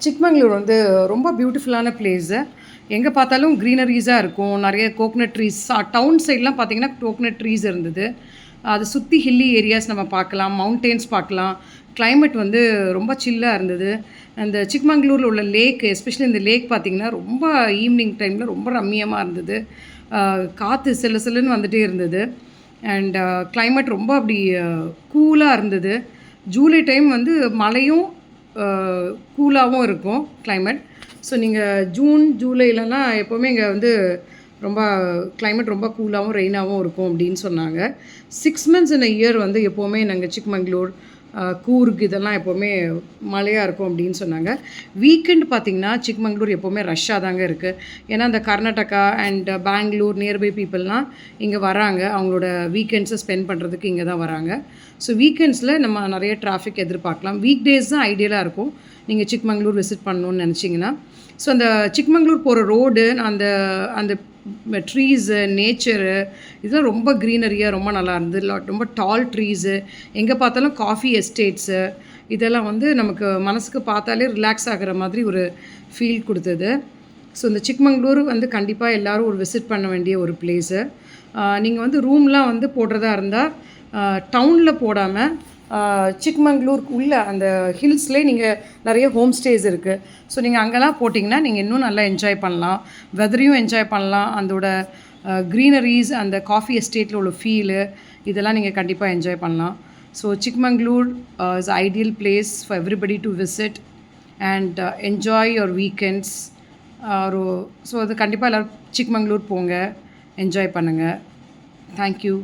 சிக்மங்களூர் வந்து ரொம்ப பியூட்டிஃபுல்லான பிளேஸு. எங்கே பார்த்தாலும் க்ரீனரீஸாக இருக்கும். நிறைய கோக்னட் ட்ரீஸ் டவுன் சைட்லாம் பார்த்தீங்கன்னா கோக்னட் ட்ரீஸ் இருந்தது. அதை சுற்றி ஹில்லி ஏரியாஸ் நம்ம பார்க்கலாம், மவுண்டெயின்ஸ் பார்க்கலாம். கிளைமேட் வந்து ரொம்ப சில்லாக இருந்தது. அந்த சிக்மங்களூரில் உள்ள லேக், எஸ்பெஷலி இந்த லேக் பார்த்திங்கன்னா ரொம்ப ஈவினிங் டைமில் ரொம்ப ரம்மியமாக இருந்தது. காற்று சில சில்லுன்னு வந்துகிட்டே இருந்தது. அண்ட் கிளைமேட் ரொம்ப அப்படி கூலாக இருந்தது. ஜூலை டைம் வந்து மழையும் கூலாகவும் இருக்கும் கிளைமேட். ஸோ நீங்கள் ஜூன் ஜூலைலலாம் எப்போவுமே இங்கே வந்து ரொம்ப கிளைமேட் ரொம்ப கூலாகவும் ரெயினாகவும் இருக்கும் அப்படின்னு சொன்னாங்க. 6 months in a year வந்து எப்போவுமே நாங்கள் சிக்மங்களூர், கூர்க் இதெல்லாம் எப்போவுமே மழையாக இருக்கும் அப்படின்னு சொன்னாங்க. வீக்கெண்ட் பார்த்திங்கன்னா சிக்மங்களூர் எப்போவுமே ரஷ்ஷாக தாங்க இருக்குது. ஏன்னா இந்த கர்நாடகா அண்ட் பெங்களூர் நியர்பை பீப்புளெலாம் இங்கே வராங்க. அவங்களோட வீக்கெண்ட்ஸை ஸ்பெண்ட் பண்ணுறதுக்கு இங்கே தான் வராங்க. ஸோ வீக்கெண்ட்ஸில் நம்ம நிறைய டிராஃபிக் எதிர்பார்க்கலாம். வீக் டேஸ் தான் ஐடியலாக இருக்கும் நீங்கள் சிக்மங்களூர் விசிட் பண்ணணுன்னு நினச்சிங்கன்னா. ஸோ அந்த சிக்மங்களூர் போகிற ரோடு, அந்த அந்த ட்ரீஸு, நேச்சரு இதெல்லாம் ரொம்ப க்ரீனரியாக ரொம்ப நல்லா இருந்தது. ரொம்ப டால் ட்ரீஸு, எங்கே பார்த்தாலும் காஃபி எஸ்டேட்ஸு, இதெல்லாம் வந்து நமக்கு மனசுக்கு பார்த்தாலே ரிலாக்ஸ் ஆகிற மாதிரி ஒரு ஃபீல் கொடுத்தது. ஸோ இந்த சிக்மங்களூர் வந்து கண்டிப்பாக எல்லோரும் ஒரு விசிட் பண்ண வேண்டிய ஒரு பிளேஸு. நீங்கள் வந்து ரூம்லாம் வந்து போடுறதா இருந்தால் டவுனில் போடாமல் சிக்மங்களூர் உள்ள அந்த ஹில்ஸ்லேயே நீங்கள் நிறைய ஹோம் ஸ்டேஸ் இருக்குது. ஸோ நீங்கள் அங்கெல்லாம் போட்டிங்கன்னா நீங்கள் இன்னும் நல்லா என்ஜாய் பண்ணலாம். வெதரையும் என்ஜாய் பண்ணலாம். அதோட க்ரீனரிஸ், அந்த காஃபி எஸ்டேட்டில் உள்ள ஃபீலு இதெல்லாம் நீங்கள் கண்டிப்பாக என்ஜாய் பண்ணலாம். So Chikmagalur is ideal place for everybody to visit and enjoy your weekends. So அது கண்டிப்பாக எல்லோரும் சிக்மங்களூர் போங்க, என்ஜாய் பண்ணுங்கள். தேங்க்யூ.